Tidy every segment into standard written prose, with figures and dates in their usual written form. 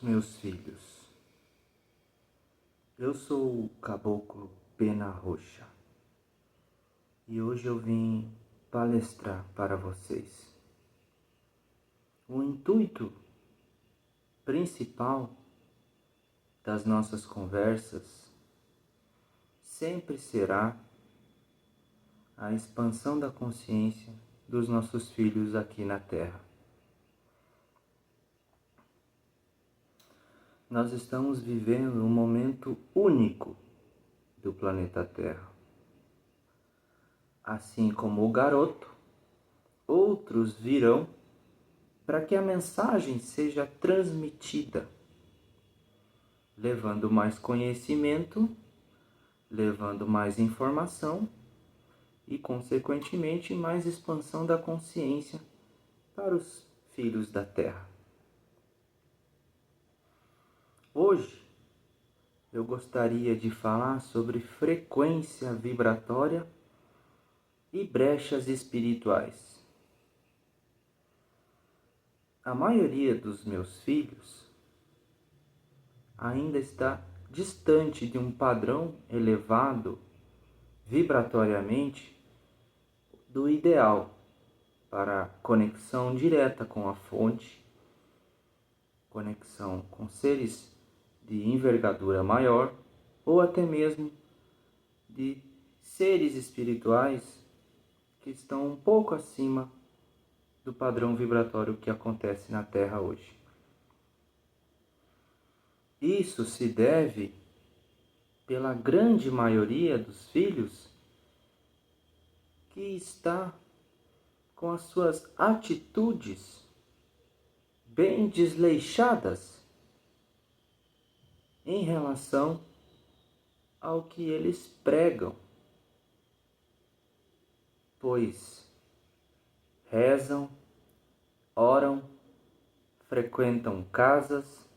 meus filhos. Eu sou o Caboclo Pena Roxa e hoje eu vim palestrar para vocês. O intuito principal das nossas conversas sempre será a expansão da consciência dos nossos filhos aqui na Terra. Nós estamos vivendo um momento único do planeta Terra. Assim como o garoto, outros virão para que a mensagem seja transmitida, levando mais conhecimento, levando mais informação e, consequentemente, mais expansão da consciência para os filhos da Terra. Hoje, eu gostaria de falar sobre frequência vibratória e brechas espirituais. A maioria dos meus filhos ainda está distante de um padrão elevado vibratoriamente do ideal para conexão direta com a fonte, conexão com seres de envergadura maior ou até mesmo de seres espirituais que estão um pouco acima do padrão vibratório que acontece na Terra hoje. Isso se deve pela grande maioria dos filhos que está com as suas atitudes bem desleixadas em relação ao que eles pregam, pois rezam, oram, frequentam casas,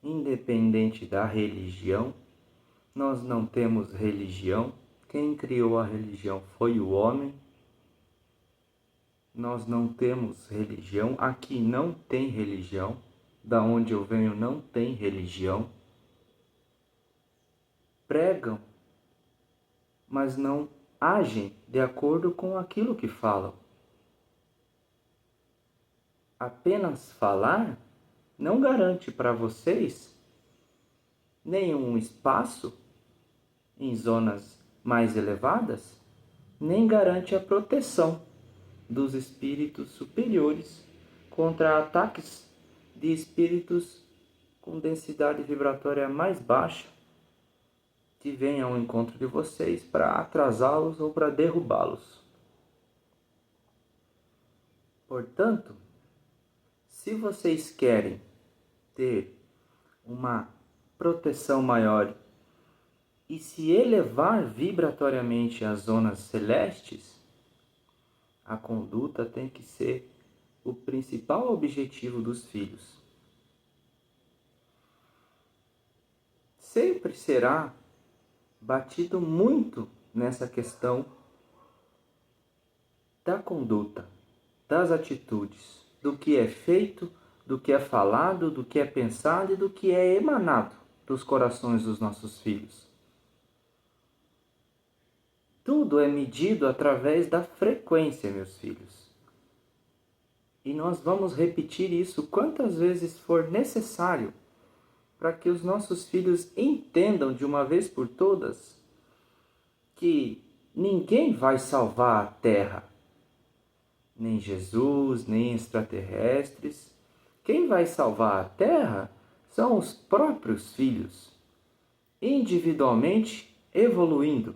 independente da religião. Nós não temos religião. Quem criou a religião foi o homem. Nós não temos religião. Aqui não tem religião. Da onde eu venho não tem religião. Pregam, mas não agem de acordo com aquilo que falam. Apenas falar não garante para vocês nenhum espaço em zonas mais elevadas, nem garante a proteção dos espíritos superiores contra ataques de espíritos com densidade vibratória mais baixa que venham ao encontro de vocês para atrasá-los ou para derrubá-los. Portanto, se vocês querem ter uma proteção maior e se elevar vibratoriamente às zonas celestes, a conduta tem que ser o principal objetivo dos filhos. Sempre será batido muito nessa questão da conduta, das atitudes, do que é feito, do que é falado, do que é pensado e do que é emanado dos corações dos nossos filhos. Tudo é medido através da frequência, meus filhos. E nós vamos repetir isso quantas vezes for necessário para que os nossos filhos entendam de uma vez por todas que ninguém vai salvar a Terra, nem Jesus, nem extraterrestres. Quem vai salvar a Terra são os próprios filhos, individualmente evoluindo.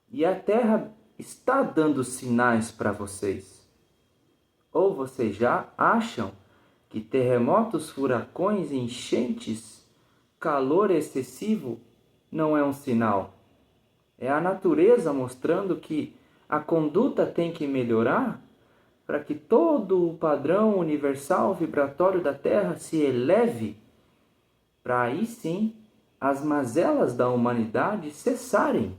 E a Terra está dando sinais para vocês. Ou vocês já acham que terremotos, furacões, enchentes, calor excessivo não é um sinal? É a natureza mostrando que a conduta tem que melhorar para que todo o padrão universal vibratório da Terra se eleve, para aí sim as mazelas da humanidade cessarem.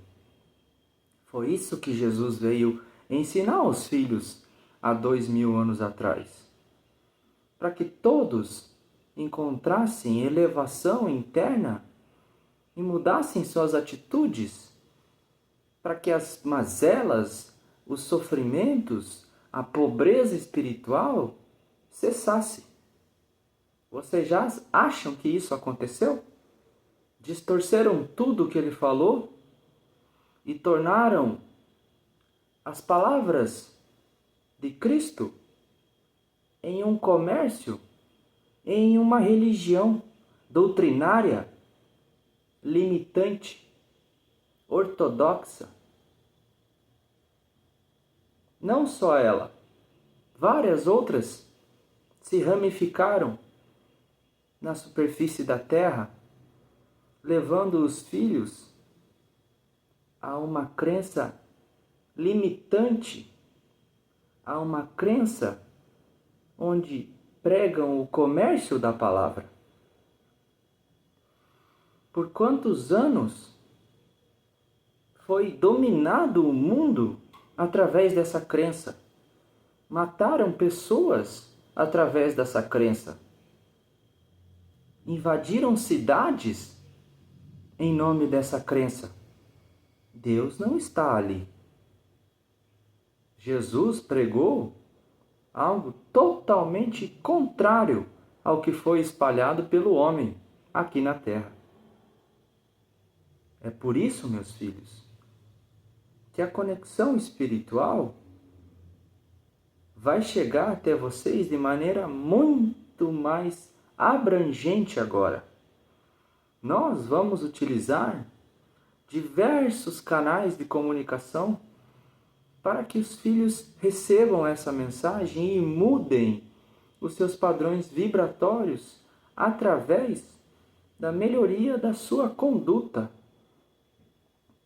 Foi isso que Jesus veio ensinar aos filhos há 2000 anos atrás. Para que todos encontrassem elevação interna e mudassem suas atitudes, para que as mazelas, os sofrimentos, a pobreza espiritual cessasse. Vocês já acham que isso aconteceu? Distorceram tudo o que ele falou e tornaram as palavras de Cristo em um comércio, em uma religião doutrinária, limitante, ortodoxa. Não só ela, várias outras se ramificaram na superfície da terra, levando os filhos a uma crença limitante, a uma crença onde pregam o comércio da palavra. Por quantos anos foi dominado o mundo através dessa crença? Mataram pessoas através dessa crença. Invadiram cidades em nome dessa crença. Deus não está ali. Jesus pregou algo totalmente contrário ao que foi espalhado pelo homem aqui na terra. É por isso, meus filhos, que a conexão espiritual vai chegar até vocês de maneira muito mais abrangente agora. Nós vamos utilizar diversos canais de comunicação para que os filhos recebam essa mensagem e mudem os seus padrões vibratórios através da melhoria da sua conduta,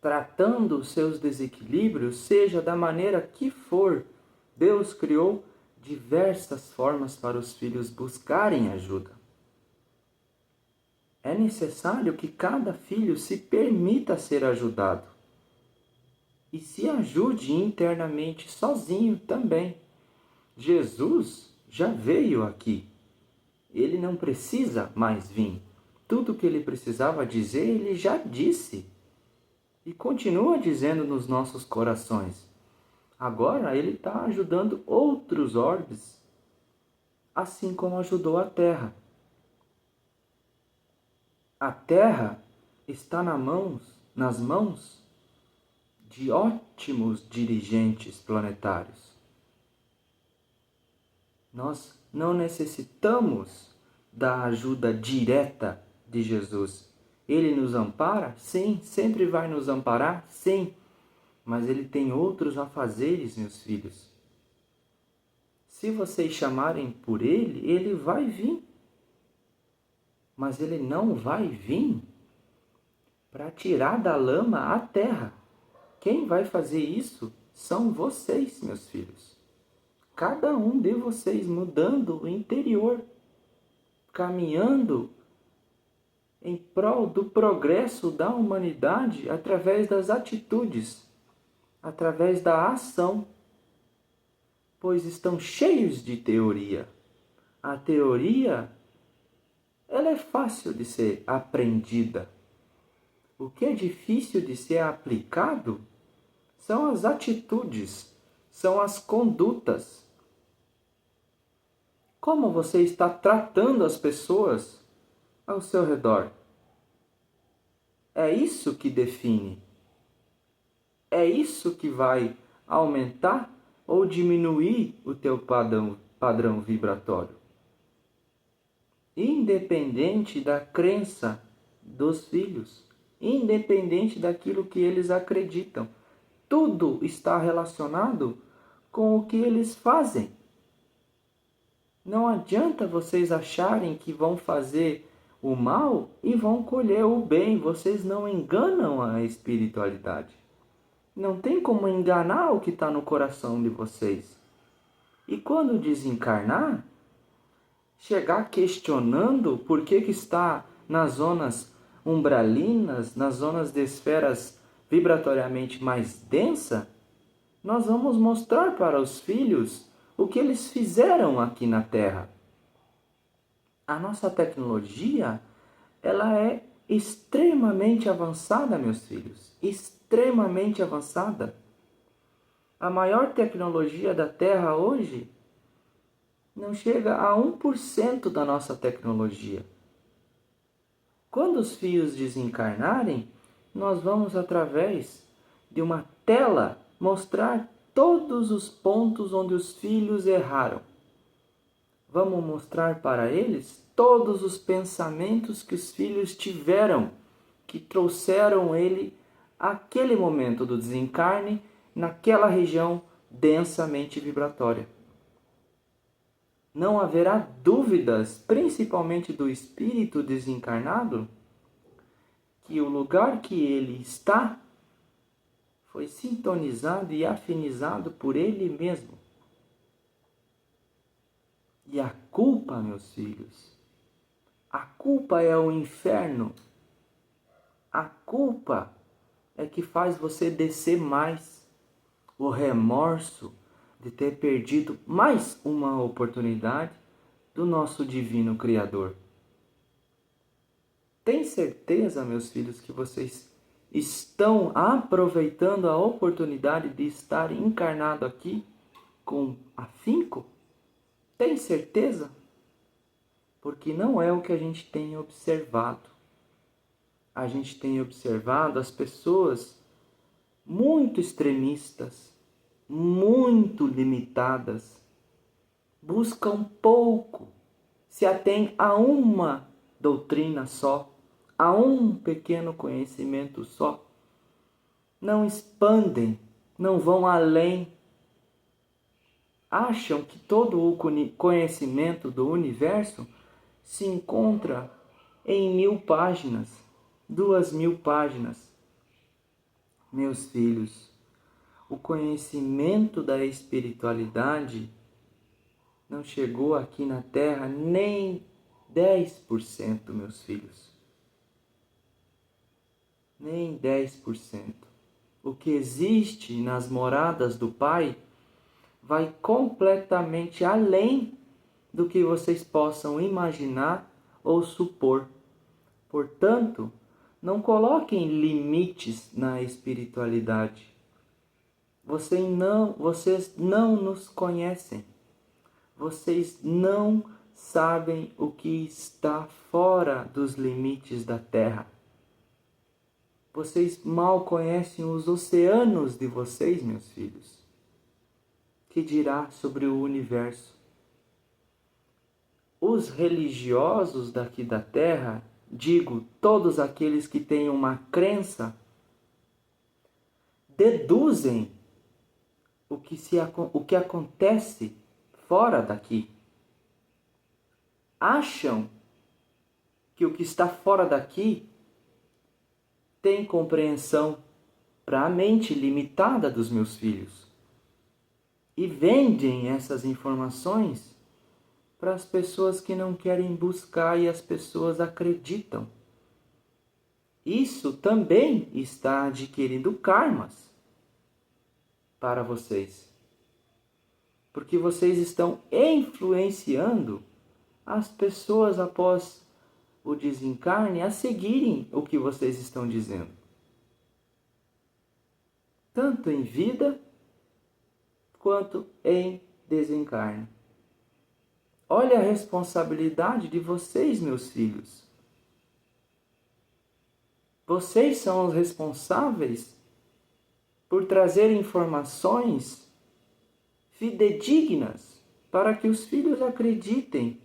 tratando os seus desequilíbrios, seja da maneira que for. Deus criou diversas formas para os filhos buscarem ajuda. É necessário que cada filho se permita ser ajudado e se ajude internamente sozinho também. Jesus já veio aqui. Ele não precisa mais vir. Tudo o que ele precisava dizer, ele já disse. E continua dizendo nos nossos corações. Agora ele está ajudando outros orbes, assim como ajudou a Terra. A Terra está nas mãos de ótimos dirigentes planetários. Nós não necessitamos da ajuda direta de Jesus. Ele nos ampara? Sim. Sempre vai nos amparar? Sim. Mas ele tem outros afazeres, meus filhos. Se vocês chamarem por ele, ele vai vir. Mas ele não vai vir para tirar da lama a terra. Quem vai fazer isso são vocês, meus filhos. Cada um de vocês mudando o interior, caminhando em prol do progresso da humanidade através das atitudes, através da ação, pois estão cheios de teoria. A teoria, ela é fácil de ser aprendida. O que é difícil de ser aplicado são as atitudes, são as condutas. Como você está tratando as pessoas ao seu redor? É isso que define. É isso que vai aumentar ou diminuir o teu padrão vibratório. Independente da crença dos filhos, independente daquilo que eles acreditam, tudo está relacionado com o que eles fazem. Não adianta vocês acharem que vão fazer o mal e vão colher o bem. Vocês não enganam a espiritualidade. Não tem como enganar o que está no coração de vocês. E quando desencarnar, chegar questionando por que está nas zonas umbralinas, nas zonas de esferas vibratoriamente mais densa, nós vamos mostrar para os filhos o que eles fizeram aqui na Terra. A nossa tecnologia, ela é extremamente avançada, meus filhos, extremamente avançada. A maior tecnologia da Terra hoje não chega a 1% da nossa tecnologia. Quando os fios desencarnarem, nós vamos, através de uma tela, mostrar todos os pontos onde os filhos erraram. Vamos mostrar para eles todos os pensamentos que os filhos tiveram, que trouxeram ele àquele momento do desencarne, naquela região densamente vibratória. Não haverá dúvidas, principalmente do espírito desencarnado, que o lugar que ele está foi sintonizado e afinizado por ele mesmo. E a culpa, meus filhos, a culpa é o inferno. A culpa é que faz você descer mais. O remorso de ter perdido mais uma oportunidade do nosso divino Criador. Tem certeza, meus filhos, que vocês estão aproveitando a oportunidade de estar encarnado aqui com afinco? Tem certeza? Porque não é o que a gente tem observado. A gente tem observado as pessoas muito extremistas, muito limitadas, buscam pouco, se atém a uma doutrina só, a um pequeno conhecimento só. Não expandem, não vão além. Acham que todo o conhecimento do universo se encontra em 1000 páginas, 2000 páginas. Meus filhos, o conhecimento da espiritualidade não chegou aqui na Terra nem 10%, meus filhos. Nem 10%. O que existe nas moradas do Pai vai completamente além do que vocês possam imaginar ou supor. Portanto, não coloquem limites na espiritualidade. Vocês não nos conhecem. Vocês não sabem o que está fora dos limites da Terra. Vocês mal conhecem os oceanos de vocês, meus filhos. Que dirá sobre o universo? Os religiosos daqui da Terra, digo, todos aqueles que têm uma crença, deduzem o que acontece fora daqui. Acham que o que está fora daqui tem compreensão para a mente limitada dos meus filhos. E vendem essas informações para as pessoas que não querem buscar e as pessoas acreditam. Isso também está adquirindo karmas para vocês. Porque vocês estão influenciando as pessoas após o desencarne a seguirem o que vocês estão dizendo. Tanto em vida quanto em desencarne. Olha a responsabilidade de vocês, meus filhos. Vocês são os responsáveis por trazer informações fidedignas para que os filhos acreditem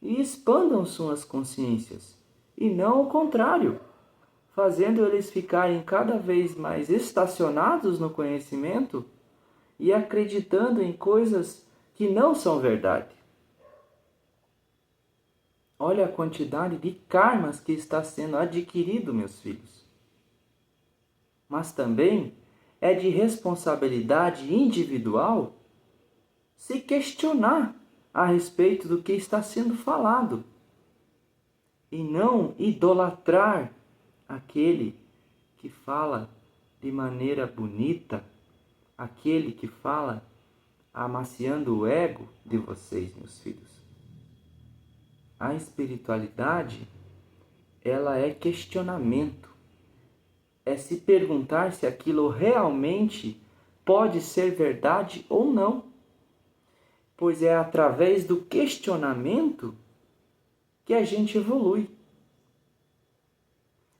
e expandam suas consciências, e não o contrário, fazendo eles ficarem cada vez mais estacionados no conhecimento e acreditando em coisas que não são verdade. Olha a quantidade de karmas que está sendo adquirido, meus filhos. Mas também é de responsabilidade individual se questionar a respeito do que está sendo falado e não idolatrar aquele que fala de maneira bonita, aquele que fala amaciando o ego de vocês, meus filhos. A espiritualidade, ela é questionamento. É se perguntar se aquilo realmente pode ser verdade ou não. Pois é através do questionamento que a gente evolui.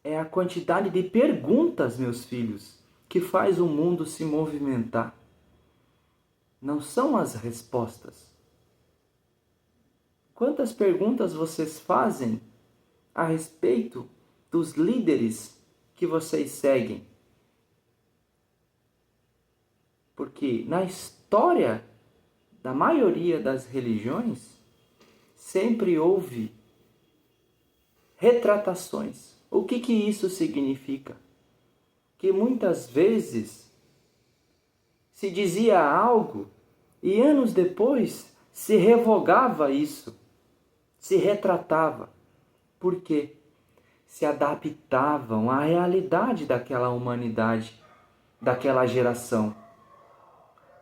É a quantidade de perguntas, meus filhos, que faz o mundo se movimentar. Não são as respostas. Quantas perguntas vocês fazem a respeito dos líderes que vocês seguem? Porque na história da maioria das religiões, sempre houve retratações. O que isso significa? Que muitas vezes se dizia algo e anos depois se revogava isso, se retratava. Por quê? Se adaptavam à realidade daquela humanidade, daquela geração.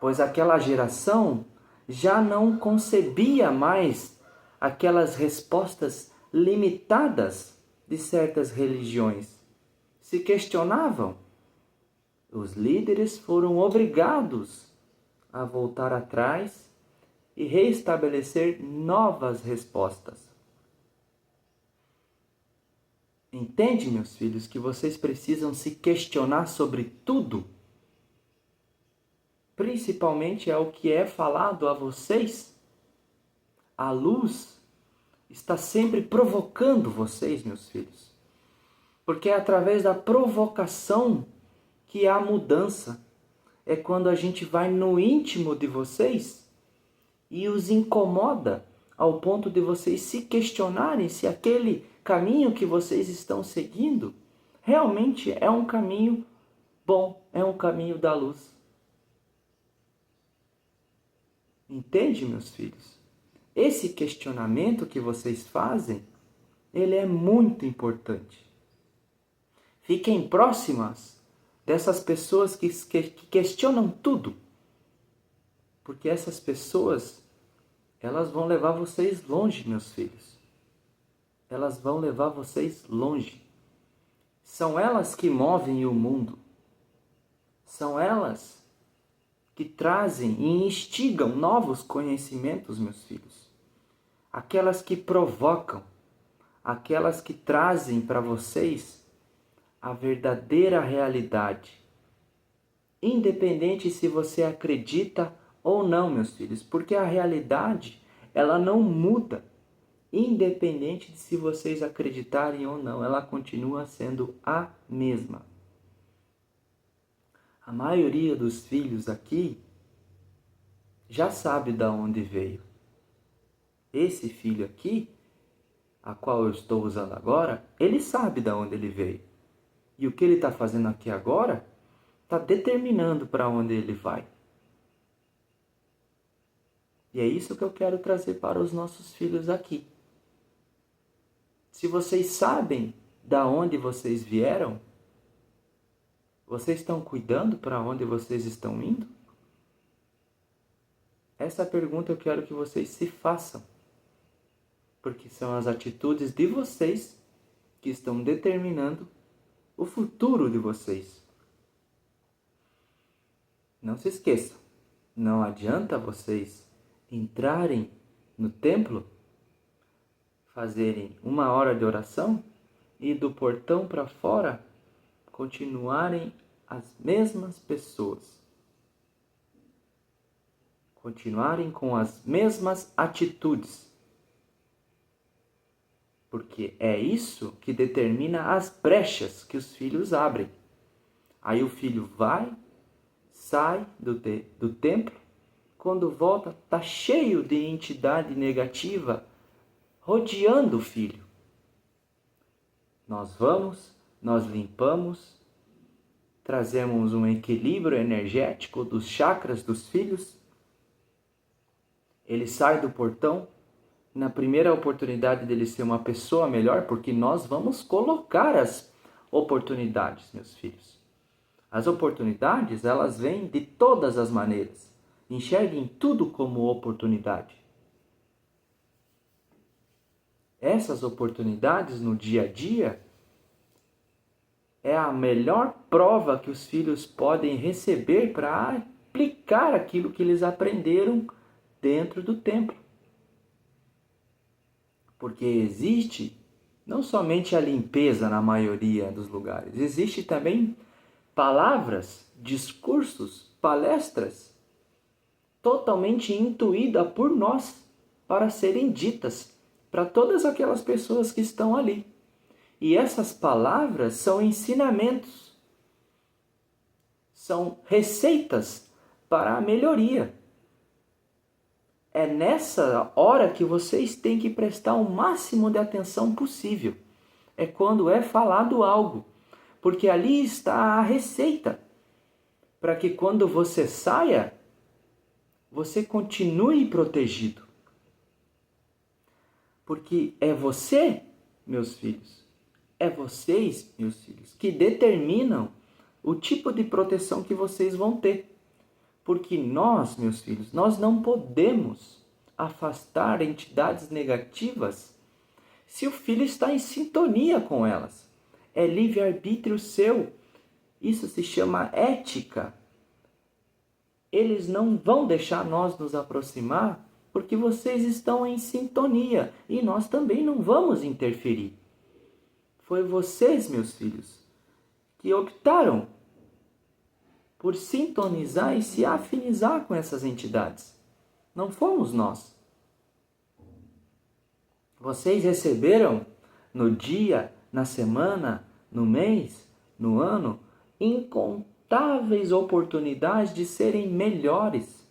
Pois aquela geração já não concebia mais aquelas respostas limitadas de certas religiões. Se questionavam. Os líderes foram obrigados a voltar atrás e reestabelecer novas respostas. Entende, meus filhos, que vocês precisam se questionar sobre tudo? Principalmente é o que é falado a vocês. A luz está sempre provocando vocês, meus filhos. Porque é através da provocação que há mudança. É quando a gente vai no íntimo de vocês e os incomoda ao ponto de vocês se questionarem se aquele caminho que vocês estão seguindo realmente é um caminho bom, é um caminho da luz. Entende, meus filhos? Esse questionamento que vocês fazem, ele é muito importante. Fiquem próximas dessas pessoas que questionam tudo. Porque essas pessoas, elas vão levar vocês longe, meus filhos. Elas vão levar vocês longe. São elas que movem o mundo. São elas que trazem e instigam novos conhecimentos, meus filhos. Aquelas que provocam, aquelas que trazem para vocês a verdadeira realidade. Independente se você acredita ou não, meus filhos, porque a realidade, ela não muda. Independente de se vocês acreditarem ou não, ela continua sendo a mesma. A maioria dos filhos aqui já sabe de onde veio. Esse filho aqui, a qual eu estou usando agora, ele sabe de onde ele veio. E o que ele está fazendo aqui agora, está determinando para onde ele vai. E é isso que eu quero trazer para os nossos filhos aqui. Se vocês sabem da onde vocês vieram, vocês estão cuidando para onde vocês estão indo? Essa pergunta eu quero que vocês se façam. Porque são as atitudes de vocês que estão determinando o futuro de vocês. Não se esqueçam, não adianta vocês entrarem no templo, fazerem 1 hora de oração e do portão para fora continuarem as mesmas pessoas. Continuarem com as mesmas atitudes. Porque é isso que determina as brechas que os filhos abrem. Aí o filho vai, sai do templo, quando volta está cheio de entidade negativa rodeando o filho. Nós vamos, nós limpamos, trazemos um equilíbrio energético dos chakras dos filhos. Ele sai do portão, na primeira oportunidade dele ser uma pessoa melhor, porque nós vamos colocar as oportunidades, meus filhos. As oportunidades, elas vêm de todas as maneiras. Enxerguem tudo como oportunidade. essas oportunidades no dia a dia é a melhor prova que os filhos podem receber para aplicar aquilo que eles aprenderam dentro do templo. Porque existe não somente a limpeza na maioria dos lugares, existe também palavras, discursos, palestras totalmente intuídas por nós para serem ditas para todas aquelas pessoas que estão ali. E essas palavras são ensinamentos, são receitas para a melhoria. É nessa hora que vocês têm que prestar o máximo de atenção possível. É quando é falado algo, porque ali está a receita para que quando você saia, você continue protegido. Porque é você, meus filhos, é vocês, meus filhos, que determinam o tipo de proteção que vocês vão ter. Porque nós, meus filhos, nós não podemos afastar entidades negativas se o filho está em sintonia com elas. É livre-arbítrio seu. Isso se chama ética. Eles não vão deixar nós nos aproximar porque vocês estão em sintonia e nós também não vamos interferir. Foi vocês, meus filhos, que optaram por sintonizar e se afinizar com essas entidades. Não fomos nós. Vocês receberam no dia, na semana, no mês, no ano, incontáveis oportunidades de serem melhores.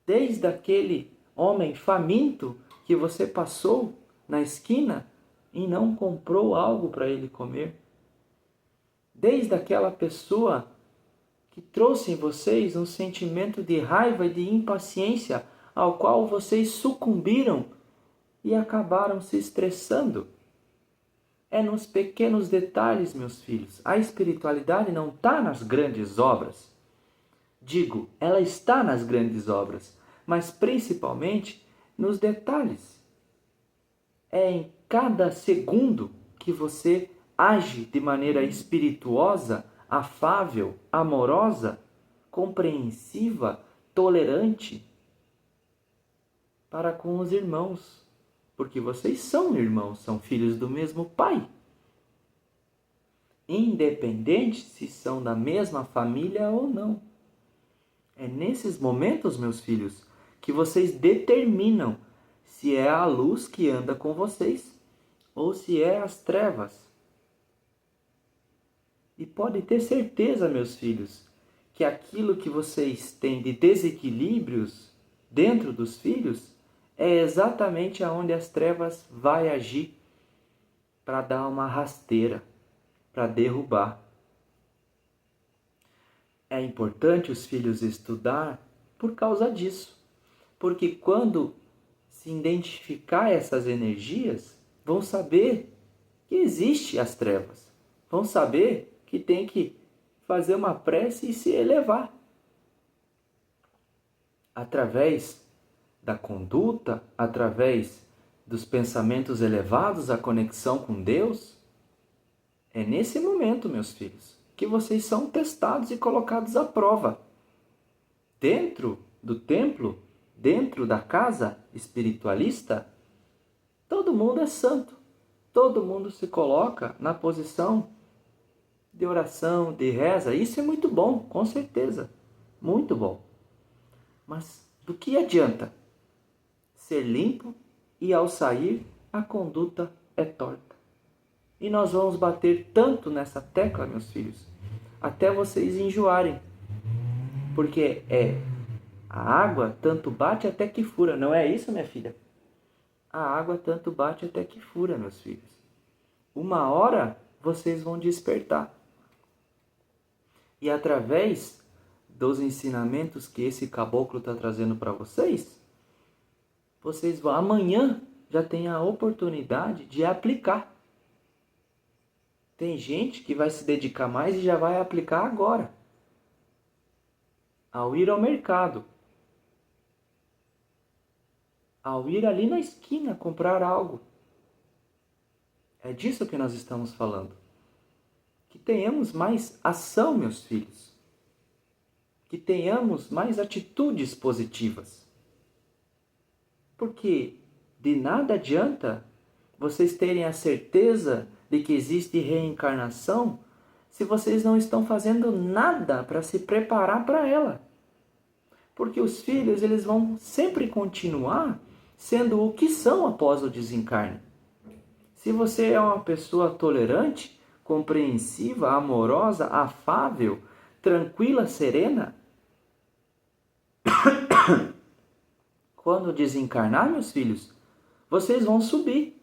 Desde aquele homem faminto que você passou na esquina e não comprou algo para ele comer. Desde aquela pessoa que trouxe em vocês um sentimento de raiva e de impaciência ao qual vocês sucumbiram e acabaram se estressando. É nos pequenos detalhes, meus filhos. A espiritualidade não está nas grandes obras. Digo, ela está nas grandes obras, mas principalmente nos detalhes. É em cada segundo que você age de maneira espirituosa, afável, amorosa, compreensiva, tolerante para com os irmãos. Porque vocês são irmãos, são filhos do mesmo Pai. Independente se são da mesma família ou não. É nesses momentos, meus filhos, que vocês determinam se é a luz que anda com vocês ou se é as trevas. E pode ter certeza, meus filhos, que aquilo que vocês têm de desequilíbrios dentro dos filhos é exatamente aonde as trevas vai agir para dar uma rasteira, para derrubar. É importante os filhos estudar por causa disso. Porque quando se identificar essas energias, vão saber que existe as trevas. Vão saber que tem que fazer uma prece e se elevar. Através da conduta, através dos pensamentos elevados, a conexão com Deus, é nesse momento, meus filhos, que vocês são testados e colocados à prova. Dentro do templo, dentro da casa espiritualista, todo mundo é santo. Todo mundo se coloca na posição de oração, de reza. Isso é muito bom, com certeza. Muito bom. Mas do que adianta ser limpo e ao sair a conduta é torta? E nós vamos bater tanto nessa tecla, meus filhos, até vocês enjoarem. Porque a água tanto bate até que fura. Não é isso, minha filha? A água tanto bate até que fura, meus filhos. Uma hora vocês vão despertar. E através dos ensinamentos que esse caboclo está trazendo para vocês, vocês vão amanhã já tem a oportunidade de aplicar. Tem gente que vai se dedicar mais e já vai aplicar agora. Ao ir ao mercado. ao ir ali na esquina comprar algo. É disso que nós estamos falando. Que tenhamos mais ação, meus filhos. Que tenhamos mais atitudes positivas. Porque de nada adianta vocês terem a certeza de que existe reencarnação se vocês não estão fazendo nada para se preparar para ela. Porque os filhos, eles vão sempre continuar sendo o que são após o desencarne. Se você é uma pessoa tolerante, compreensiva, amorosa, afável, tranquila, serena, quando desencarnar, meus filhos, vocês vão subir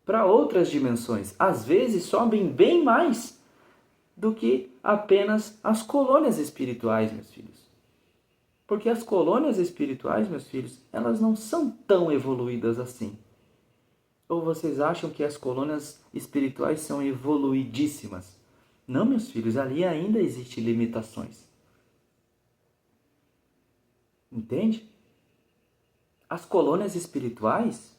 para outras dimensões. Às vezes sobem bem mais do que apenas as colônias espirituais, meus filhos. Porque as colônias espirituais, meus filhos, elas não são tão evoluídas assim. Ou vocês acham que as colônias espirituais são evoluidíssimas? Não, meus filhos, ali ainda existem limitações. Entende? As colônias espirituais,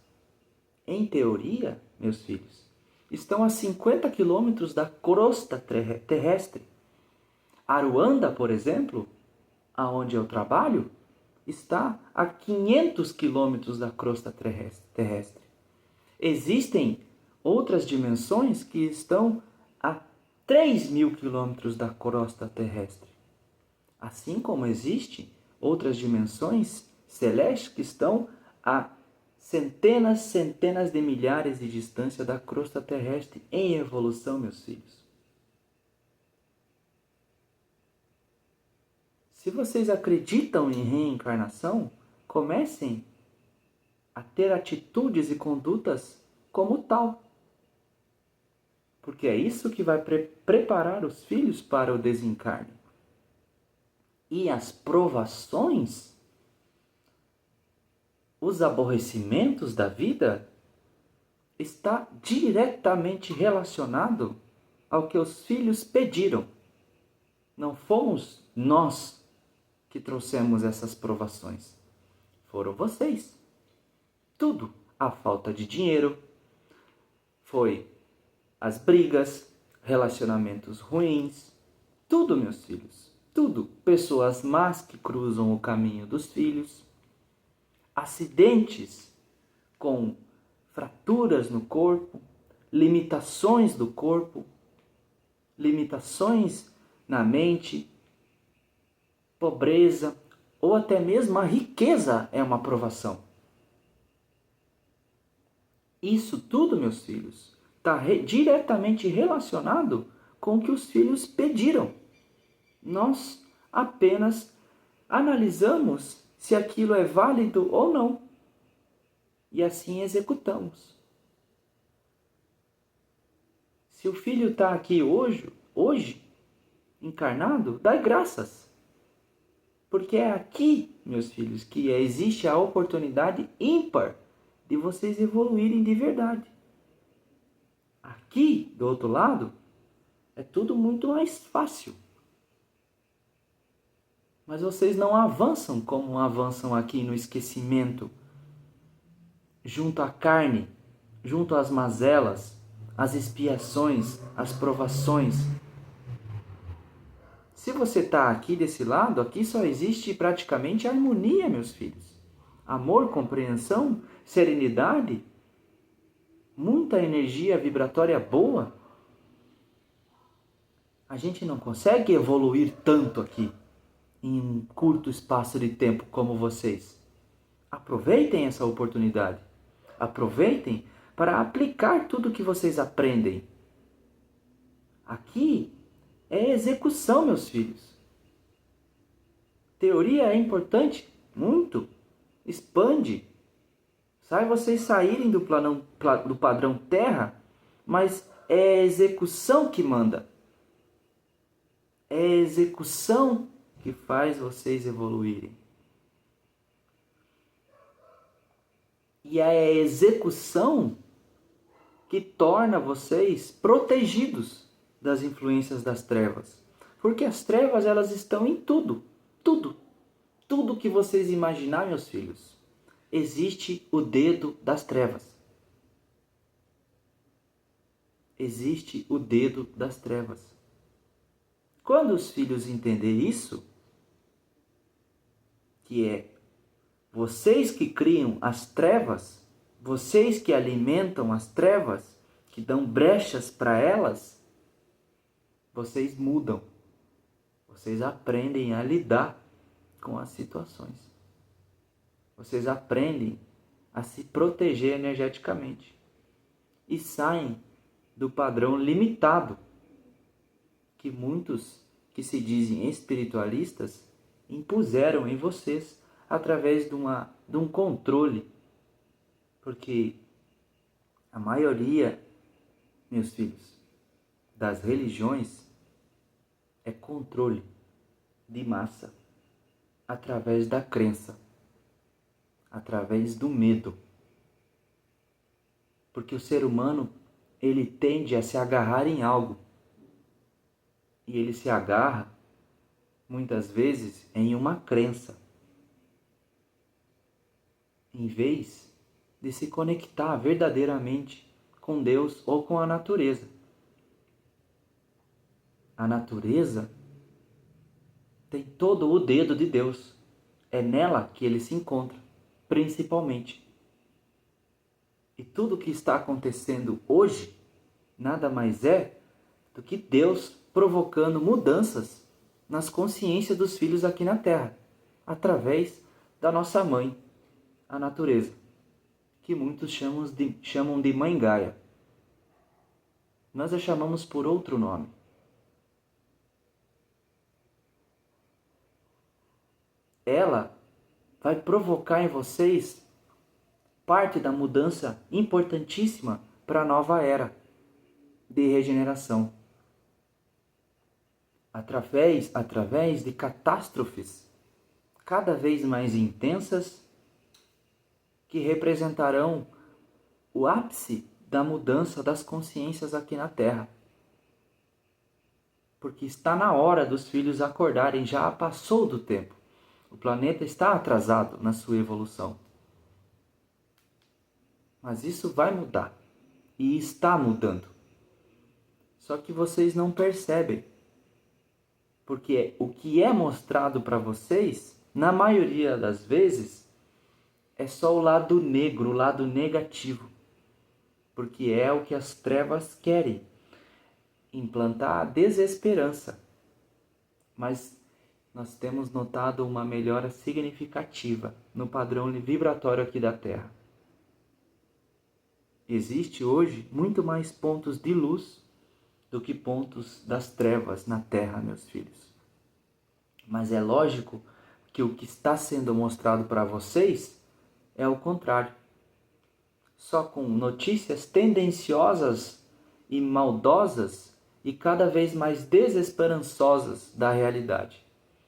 em teoria, meus filhos, estão a 50 quilômetros da crosta terrestre. Aruanda, por exemplo, aonde eu trabalho, está a 500 quilômetros da crosta terrestre. Existem outras dimensões que estão a 3.000 quilômetros da crosta terrestre. Assim como existem outras dimensões celestes que estão a centenas de milhares de distância da crosta terrestre em evolução, meus filhos. Se vocês acreditam em reencarnação, comecem a ter atitudes e condutas como tal. Porque é isso que vai preparar os filhos para o desencarne. E as provações, os aborrecimentos da vida, está diretamente relacionado ao que os filhos pediram. Não fomos nós que trouxemos essas provações. Foram vocês. Tudo. A falta de dinheiro, foi as brigas, relacionamentos ruins, tudo, meus filhos. Tudo. Pessoas más que cruzam o caminho dos filhos, acidentes com fraturas no corpo, limitações do corpo, limitações na mente, pobreza ou até mesmo a riqueza é uma provação. Isso tudo, meus filhos, está diretamente relacionado com o que os filhos pediram. Nós apenas analisamos se aquilo é válido ou não. E assim executamos. Se o filho está aqui hoje, encarnado, dai graças. Porque é aqui, meus filhos, que existe a oportunidade ímpar de vocês evoluírem de verdade. Aqui, do outro lado, é tudo muito mais fácil. Mas vocês não avançam como avançam aqui no esquecimento, junto à carne, junto às mazelas, às expiações, às provações. Se você está aqui desse lado, aqui só existe praticamente harmonia, meus filhos. Amor, compreensão, serenidade, muita energia vibratória boa. A gente não consegue evoluir tanto aqui em um curto espaço de tempo como vocês. Aproveitem essa oportunidade. Aproveitem para aplicar tudo que vocês aprendem. Aqui é execução, meus filhos. Teoria é importante, muito. Expande. Sai vocês saírem do padrão Terra, mas é a execução que manda. É a execução que faz vocês evoluírem. E é a execução que torna vocês protegidos das influências das trevas. Porque as trevas, elas estão em tudo. Tudo. Tudo que vocês imaginar, meus filhos, existe o dedo das trevas. Existe o dedo das trevas. Quando os filhos entenderem isso, que é vocês que criam as trevas, vocês que alimentam as trevas, que dão brechas para elas, vocês mudam. Vocês aprendem a lidar com as situações. Vocês aprendem a se proteger energeticamente e saem do padrão limitado que muitos que se dizem espiritualistas impuseram em vocês através de um controle. Porque a maioria, meus filhos, das religiões é controle de massa através da crença, através do medo. Porque o ser humano, ele tende a se agarrar em algo. E ele se agarra, muitas vezes, em uma crença, em vez de se conectar verdadeiramente com Deus ou com a natureza. A natureza tem todo o dedo de Deus. É nela que ele se encontra, principalmente. E tudo o que está acontecendo hoje nada mais é do que Deus provocando mudanças nas consciências dos filhos aqui na Terra, através da nossa mãe, a natureza, que muitos chamam de Mãe Gaia. Nós a chamamos por outro nome. Ela vai provocar em vocês parte da mudança importantíssima para a nova era de regeneração. Através de catástrofes cada vez mais intensas que representarão o ápice da mudança das consciências aqui na Terra. Porque está na hora dos filhos acordarem, já passou do tempo. O planeta está atrasado na sua evolução. Mas isso vai mudar. E está mudando. Só que vocês não percebem. Porque o que é mostrado para vocês, na maioria das vezes, é só o lado negro, o lado negativo. Porque é o que as trevas querem. Implantar a desesperança. Mas nós temos notado uma melhora significativa no padrão vibratório aqui da Terra. Existe hoje muito mais pontos de luz do que pontos das trevas na Terra, meus filhos. Mas é lógico que o que está sendo mostrado para vocês é o contrário. Só com notícias tendenciosas e maldosas e cada vez mais desesperançosas da realidade.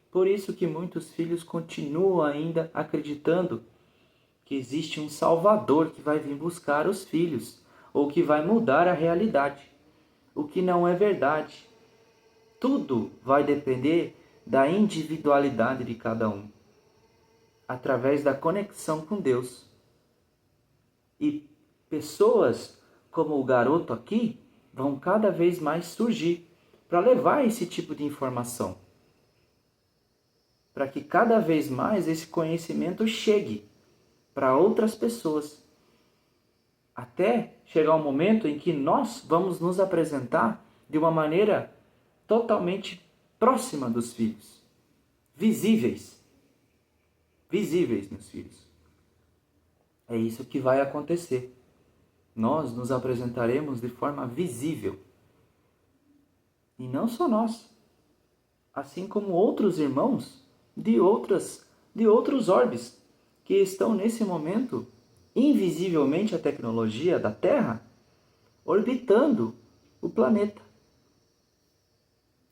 Por isso que muitos filhos continuam ainda acreditando que existe um Salvador que vai vir buscar os filhos, ou que vai mudar a realidade, o que não é verdade. Tudo vai depender da individualidade de cada um, através da conexão com Deus. E pessoas como o garoto aqui vão cada vez mais surgir para levar esse tipo de informação, para que cada vez mais esse conhecimento chegue para outras pessoas, até chegar um momento em que nós vamos nos apresentar de uma maneira totalmente próxima dos filhos, visíveis, meus filhos. É isso que vai acontecer. Nós nos apresentaremos de forma visível. E não só nós, assim como outros irmãos de outros orbes que estão nesse momento, invisivelmente a tecnologia da Terra, orbitando o planeta,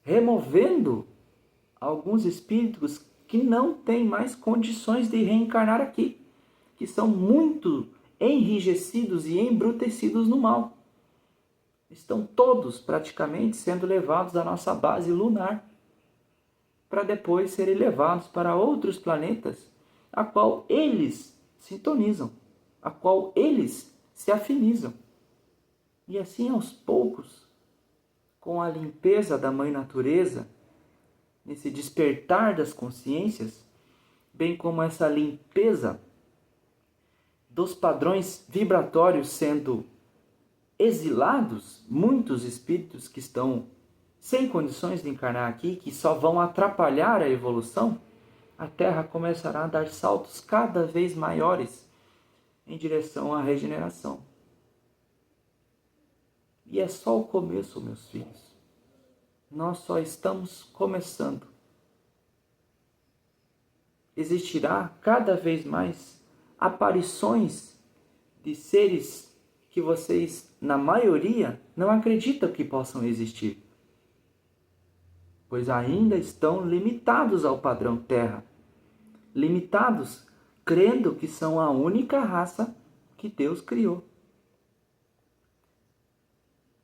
removendo alguns espíritos que não têm mais condições de reencarnar aqui, que são muito enrijecidos e embrutecidos no mal. Estão todos praticamente sendo levados à nossa base lunar, para depois serem levados para outros planetas, a qual eles sintonizam, a qual eles se afinizam. E assim, aos poucos, com a limpeza da Mãe Natureza, nesse despertar das consciências, bem como essa limpeza dos padrões vibratórios sendo exilados, muitos espíritos que estão sem condições de encarnar aqui, que só vão atrapalhar a evolução, a Terra começará a dar saltos cada vez maiores em direção à regeneração. E é só o começo, meus filhos. Nós só estamos começando. Existirá cada vez mais aparições de seres que vocês, na maioria, não acreditam que possam existir, pois ainda estão limitados ao padrão Terra, limitados crendo que são a única raça que Deus criou.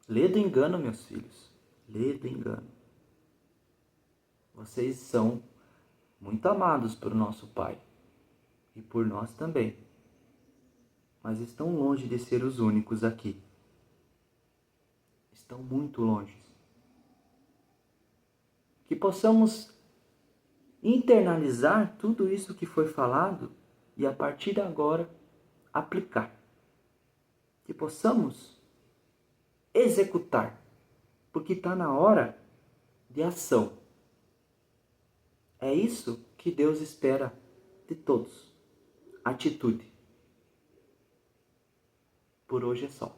Lê do engano, meus filhos, lê do engano. Vocês são muito amados por nosso Pai e por nós também, mas estão longe de ser os únicos aqui. Estão muito longe. Que possamos internalizar tudo isso que foi falado e a partir de agora aplicar. Que possamos executar, porque está na hora de ação. É isso que Deus espera de todos. Atitude. Por hoje é só.